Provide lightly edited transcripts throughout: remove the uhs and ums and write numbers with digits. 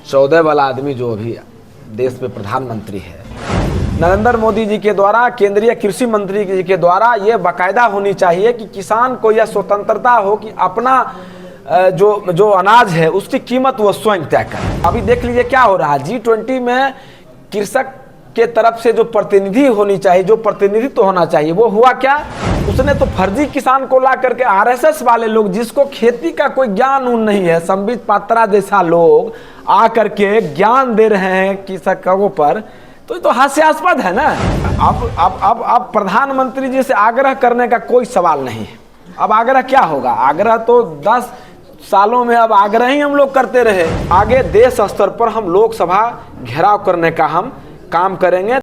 14 वाला आदमी जो अभी देश में प्रधानमंत्री है, नरेंद्र मोदी जी के द्वारा, केंद्रीय कृषि मंत्री जी के द्वारा ये बाकायदा होनी चाहिए कि किसान को यह स्वतंत्रता हो कि अपना जो अनाज है उसकी कीमत वो स्वयं तय करे। अभी देख लीजिए क्या हो रहा है, G20 में कृषक के तरफ से जो प्रतिनिधि होनी चाहिए, जो प्रतिनिधित्व होना चाहिए, वो हुआ क्या? उसने तो फर्जी किसान को ला करके RSS वाले लोग, जिसको खेती का कोई ज्ञान नहीं है, संबित पात्रा जैसा लोग आ करके ज्ञान दे रहे हैं कृषकों पर, तो ये तो हास्यास्पद है ना। अब प्रधानमंत्री जी से आग्रह करने का कोई सवाल नहीं है। अब आग्रह क्या होगा? आग्रह तो 10 सालों में अब आग्रह ही हम लोग करते रहे। आगे देश स्तर पर हम लोकसभा घेराव करने का हम काम करेंगे।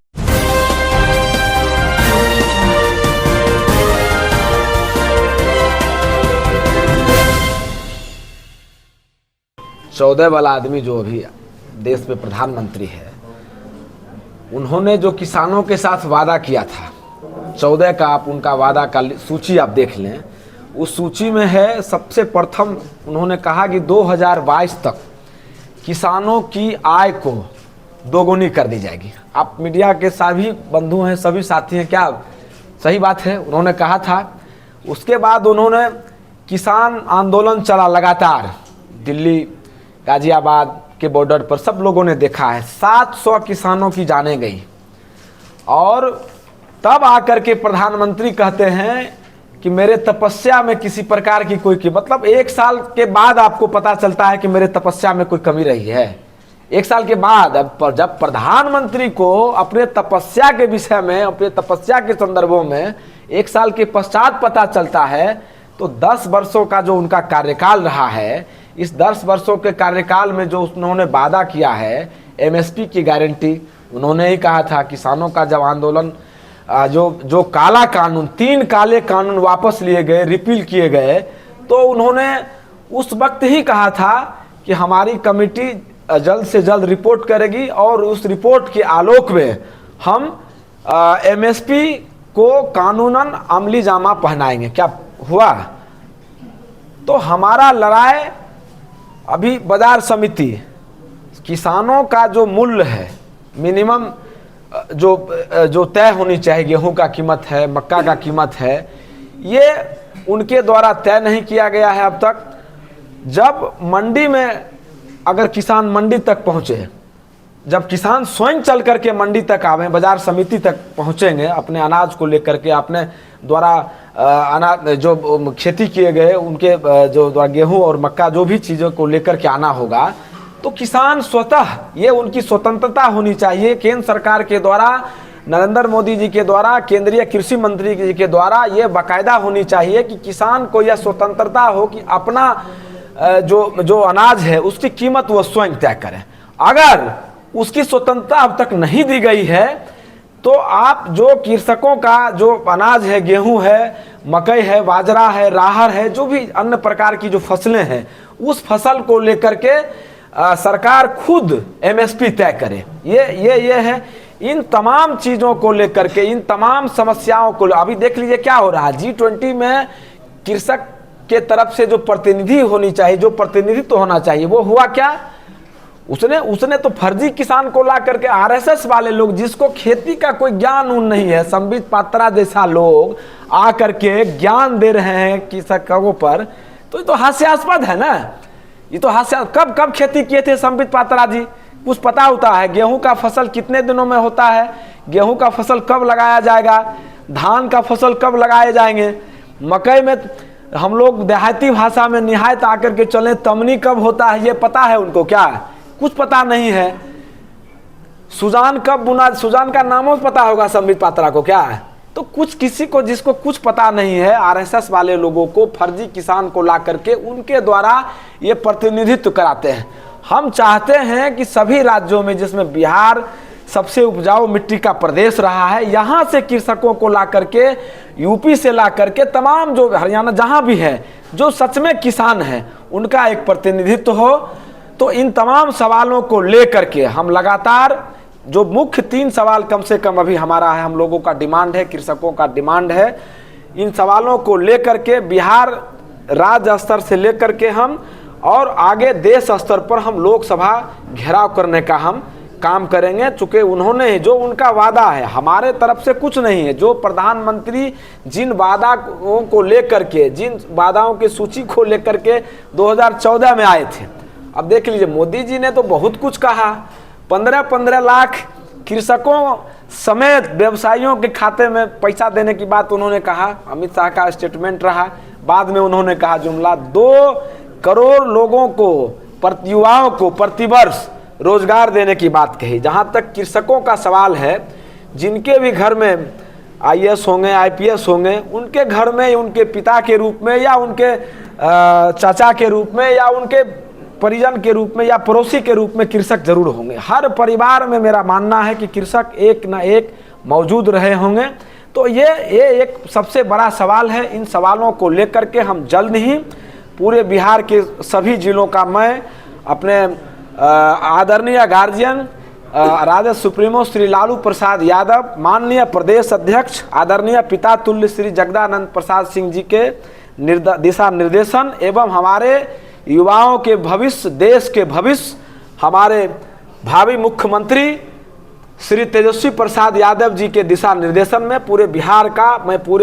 चौदह वाला आदमी जो अभी देश में प्रधानमंत्री है, उन्होंने जो किसानों के साथ वादा किया था, 14 का आप उनका वादा का सूची आप देख लें, उस सूची में है सबसे प्रथम उन्होंने कहा कि 2022 तक किसानों की आय को दोगुनी कर दी जाएगी। आप मीडिया के सभी बंधु हैं, सभी साथी हैं, क्या सही बात है? उन्होंने कहा था। उसके बाद उन्होंने किसान आंदोलन चला लगातार, दिल्ली गाजियाबाद के बॉर्डर पर सब लोगों ने देखा है, 700 किसानों की जानें गई। और तब आकर के प्रधानमंत्री कहते हैं कि मेरे तपस्या में किसी प्रकार की कोई मतलब 1 साल के बाद आपको पता चलता है कि मेरे तपस्या में कोई कमी रही है। 1 साल के बाद अब जब प्रधानमंत्री को अपने तपस्या के विषय में, अपने तपस्या के संदर्भों में 1 साल के पश्चात पता चलता है, तो 10 वर्षों का जो उनका कार्यकाल रहा है, इस 10 वर्षों के कार्यकाल में जो उन्होंने वादा किया है, MSP की गारंटी, उन्होंने ही कहा था किसानों का जब आंदोलन, जो काला कानून, 3 काले कानून वापस लिए गए, रिपील किए गए, तो उन्होंने उस वक्त ही कहा था कि हमारी कमेटी जल्द से जल्द रिपोर्ट करेगी और उस रिपोर्ट के आलोक में हम MSP को कानूनन अमली जामा पहनाएंगे। क्या हुआ? तो हमारा लड़ाई अभी बाजार समिति, किसानों का जो मूल्य है, मिनिमम जो तय होनी चाहिए, गेहूं का कीमत है, मक्का का कीमत है, ये उनके द्वारा तय नहीं किया गया है अब तक। जब मंडी में अगर किसान मंडी तक पहुंचे, जब किसान स्वयं चल करके मंडी तक आवे, बाजार समिति तक पहुंचेंगे, अपने अनाज को लेकर के, अपने द्वारा अनाज जो खेती किए गए उनके जो गेहूं और मक्का जो भी चीज़ों को लेकर के आना होगा, तो किसान स्वतः, ये उनकी स्वतंत्रता होनी चाहिए। केंद्र सरकार के द्वारा, नरेंद्र मोदी जी के द्वारा, केंद्रीय कृषि मंत्री जी के द्वारा ये बाकायदा होनी चाहिए कि किसान को यह स्वतंत्रता हो कि अपना जो अनाज है उसकी कीमत वो स्वयं तय करें। अगर उसकी स्वतंत्रता अब तक नहीं दी गई है, तो आप जो कृषकों का जो अनाज है, गेहूं है, मकई है, बाजरा है, राहर है, जो भी अन्य प्रकार की जो फसलें हैं, उस फसल को लेकर के सरकार खुद MSP तय करे। ये है। इन तमाम चीज़ों को लेकर के, इन तमाम समस्याओं को, अभी देख लीजिए क्या हो रहा है, G20 में कृषक के तरफ से जो प्रतिनिधि होनी चाहिए, जो प्रतिनिधित्व होना चाहिए, वो हुआ क्या? उसने तो फर्जी किसान को ला करके RSS वाले लोग, जिसको खेती का कोई ज्ञान नहीं है, संबित पात्रा जैसा लोग आ करके ज्ञान दे रहे हैं कृषकों पर, तो ये तो हास्यास्पद है ना। ये तो कब खेती किए थे संबित पात्रा जी? कुछ पता होता है? गेहूं का फसल कितने दिनों में होता है? गेहूं का फसल कब लगाया जाएगा? धान का फसल कब लगाए जाएंगे? मकई में हम लोग देहाती भाषा में निहायत आकर के चले, तमनी कब होता है ये पता है उनको? क्या कुछ पता नहीं है। सुजान कब बुना, सुजान का नामों पता होगा संबित पात्रा को? क्या है? तो कुछ किसी को, जिसको कुछ पता नहीं है, RSS वाले लोगों को, फर्जी किसान को ला करके उनके द्वारा ये प्रतिनिधित्व कराते हैं। हम चाहते हैं कि सभी राज्यों में, जिसमें बिहार सबसे उपजाऊ मिट्टी का प्रदेश रहा है, यहाँ से कृषकों को ला करके, यूपी से ला करके, तमाम जो हरियाणा जहाँ भी है, जो सच में किसान हैं, उनका एक प्रतिनिधित्व हो। तो इन तमाम सवालों को लेकर के हम लगातार, जो मुख्य 3 सवाल कम से कम अभी हमारा है, हम लोगों का डिमांड है, कृषकों का डिमांड है, इन सवालों को लेकर के बिहार राज्य स्तर से लेकर के हम और आगे देश स्तर पर हम लोकसभा घेराव करने का हम काम करेंगे। चूँकि उन्होंने जो उनका वादा है, हमारे तरफ से कुछ नहीं है। जो प्रधानमंत्री जिन वादाओं को लेकर के, जिन वादाओं की सूची को लेकर के 2014 में आए थे, अब देख लीजिए मोदी जी ने तो बहुत कुछ कहा। 15-15 लाख कृषकों समेत व्यवसायियों के खाते में पैसा देने की बात उन्होंने कहा। अमित शाह का स्टेटमेंट रहा। बाद में उन्होंने कहा जुमला 2 करोड़ लोगों को, युवाओं को प्रतिवर्ष रोजगार देने की बात कही। जहाँ तक कृषकों का सवाल है, जिनके भी घर में IAS होंगे, IPS होंगे, उनके घर में उनके पिता के रूप में या उनके चाचा के रूप में या उनके परिजन के रूप में या पड़ोसी के रूप में कृषक जरूर होंगे। हर परिवार में मेरा मानना है कि कृषक एक न एक मौजूद रहे होंगे। तो ये एक सबसे बड़ा सवाल है। इन सवालों को लेकर के हम जल्द ही पूरे बिहार के सभी जिलों का मैं अपने आदरणीय गार्जियन राजद सुप्रीमो श्री लालू प्रसाद यादव, माननीय प्रदेश अध्यक्ष आदरणीय पिता तुल्य श्री जगदानंद प्रसाद सिंह जी के दिशा निर्देशन एवं हमारे युवाओं के भविष्य, देश के भविष्य, हमारे भावी मुख्यमंत्री श्री तेजस्वी प्रसाद यादव जी के दिशा निर्देशन में पूरे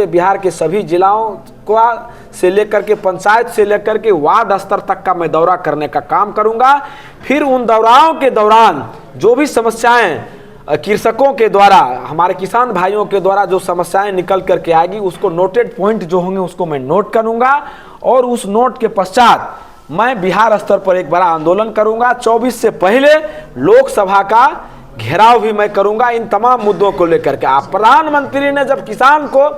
बिहार के सभी जिलाओं का से लेकर के पंचायत से लेकर के वार्ड स्तर तक का मैं दौरा करने का काम करूंगा। फिर उन दौराओं के दौरान जो भी समस्याएं कृषकों के द्वारा, हमारे किसान भाइयों के द्वारा जो समस्याएं निकल करके आएगी, उसको नोटेड पॉइंट जो होंगे उसको मैं नोट करूंगा और उस नोट के पश्चात मैं बिहार स्तर पर एक बड़ा आंदोलन करूंगा। 24 से पहले लोकसभा का घेराव भी मैं करूंगा इन तमाम मुद्दों को लेकर के। आप प्रधानमंत्री ने जब किसान को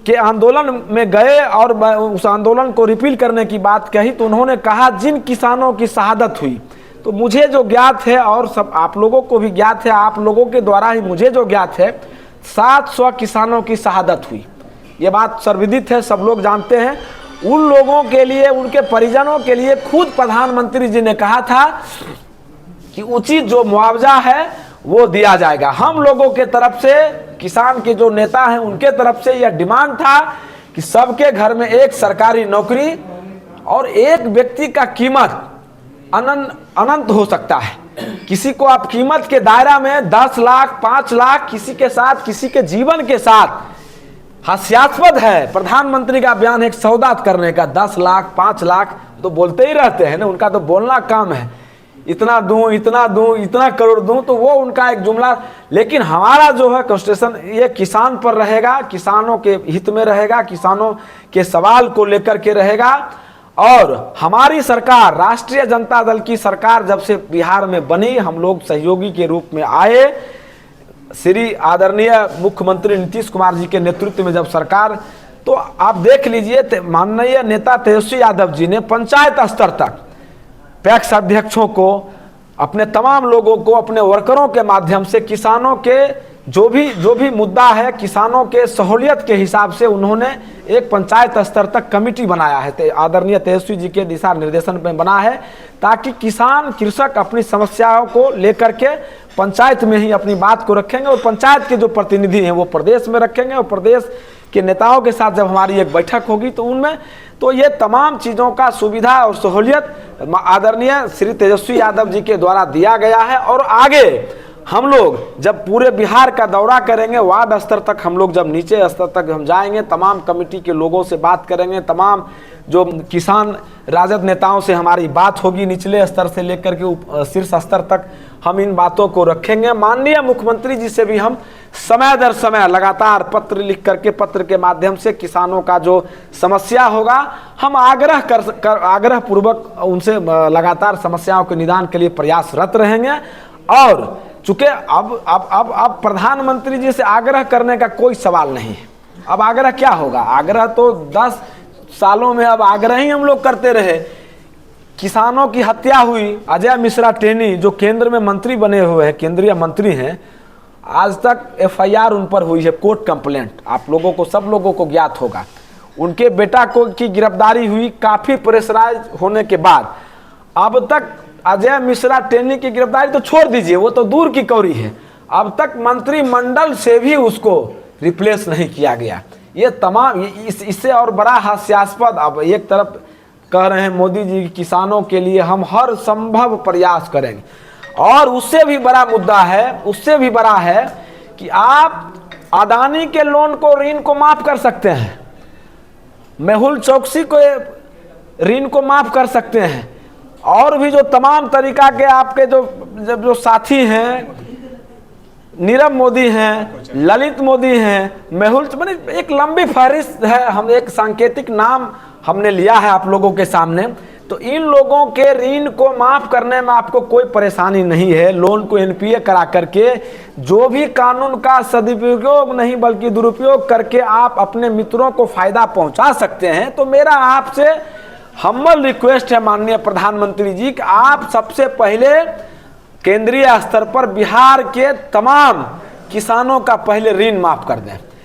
के आंदोलन में गए और उस आंदोलन को रिपील करने की बात कही, तो उन्होंने कहा जिन किसानों की शहादत हुई, तो मुझे जो ज्ञात है और सब आप लोगों को भी ज्ञात है, आप लोगों के द्वारा ही मुझे जो ज्ञात है, 700 किसानों की शहादत हुई। ये बात सर्वविदित है, सब लोग जानते हैं। उन लोगों के लिए, उनके परिजनों के लिए खुद प्रधानमंत्री जी ने कहा था कि उचित जो मुआवजा है वो दिया जाएगा। हम लोगों के तरफ से, किसान के जो नेता हैं उनके तरफ से यह डिमांड था कि सबके घर में एक सरकारी नौकरी और एक व्यक्ति का कीमत अनंत हो सकता है। किसी को आप कीमत के दायरा में 10 लाख 5 लाख किसी के साथ, किसी के जीवन के साथ, हास्यास्पद है प्रधानमंत्री का बयान एक सौदा करने का। 10 लाख 5 लाख तो बोलते ही रहते हैं ना, उनका तो बोलना काम है, इतना दूं इतना करोड़ दूं, तो वो उनका एक जुमला। लेकिन हमारा जो है कॉन्स्टिट्यूशन ये किसान पर रहेगा, किसानों के हित में रहेगा, किसानों के सवाल को लेकर के रहेगा। और हमारी सरकार, राष्ट्रीय जनता दल की सरकार जब से बिहार में बनी, हम लोग सहयोगी के रूप में आए, श्री आदरणीय मुख्यमंत्री नीतीश कुमार जी के नेतृत्व में जब सरकार, तो आप देख लीजिए माननीय नेता तेजस्वी यादव जी ने पंचायत स्तर तक पैक्स अध्यक्षों को, अपने तमाम लोगों को, अपने वर्करों के माध्यम से किसानों के जो भी मुद्दा है, किसानों के सहूलियत के हिसाब से उन्होंने एक पंचायत स्तर तक कमेटी बनाया है, आदरणीय तेजस्वी जी के दिशा निर्देशन में बना है, ताकि किसान कृषक अपनी समस्याओं को लेकर के पंचायत में ही अपनी बात को रखेंगे और पंचायत के जो प्रतिनिधि हैं वो प्रदेश में रखेंगे और प्रदेश के नेताओं के साथ जब हमारी एक बैठक होगी तो उनमें तो ये तमाम चीज़ों का सुविधा और सहूलियत आदरणीय श्री तेजस्वी यादव जी के द्वारा दिया गया है। और आगे हम लोग जब पूरे बिहार का दौरा करेंगे, वार्ड स्तर तक हम लोग जब नीचे स्तर तक हम जाएंगे, तमाम कमेटी के लोगों से बात करेंगे, तमाम जो किसान राजद नेताओं से हमारी बात होगी, निचले स्तर से लेकर के शीर्ष स्तर तक हम इन बातों को रखेंगे। माननीय मुख्यमंत्री जी से भी हम समय दर समय लगातार पत्र लिख करके, पत्र के माध्यम से किसानों का जो समस्या होगा हम आग्रह पूर्वक उनसे लगातार समस्याओं के निदान के लिए प्रयासरत रहेंगे। और चूंकि अब प्रधानमंत्री जी से आग्रह करने का कोई सवाल नहीं है। अब आग्रह क्या होगा? आग्रह तो 10 सालों में अब आग्रह ही हम लोग करते रहे। किसानों की हत्या हुई, अजय मिश्रा टेनी जो केंद्र में मंत्री बने हुए हैं, केंद्रीय मंत्री हैं, आज तक FIR उन पर हुई है, कोर्ट कंप्लेंट, आप लोगों को, सब लोगों को ज्ञात होगा। उनके बेटा को की गिरफ्तारी हुई काफ़ी प्रेशराइज होने के बाद। अब तक अजय मिश्रा टेनी की गिरफ्तारी तो छोड़ दीजिए, वो तो दूर की कौड़ी है, अब तक मंत्रिमंडल से भी उसको रिप्लेस नहीं किया गया। ये तमाम इससे और बड़ा हास्यास्पद, अब एक तरफ कह रहे हैं मोदी जी कि किसानों के लिए हम हर संभव प्रयास करेंगे। और उससे भी बड़ा मुद्दा है, उससे भी बड़ा है कि आप अदानी के लोन को, ऋण को माफ कर सकते हैं, मेहुल चौकसी को ऋण को माफ कर सकते हैं, और भी जो तमाम तरीका के आपके जो साथी हैं, नीरव मोदी हैं, ललित मोदी हैं, मेहुल, मैंने एक लंबी फहरिस्त है, हम एक सांकेतिक नाम हमने लिया है आप लोगों के सामने। तो इन लोगों के ऋण को माफ करने में आपको कोई परेशानी नहीं है। लोन को एनपीए करा करके जो भी कानून का सदुपयोग नहीं बल्कि दुरुपयोग करके आप अपने मित्रों को फायदा पहुंचा सकते हैं। तो मेरा आपसे हम्बल रिक्वेस्ट है माननीय प्रधानमंत्री जी कि आप सबसे पहले केंद्रीय स्तर पर बिहार के तमाम किसानों का पहले ऋण माफ कर दें।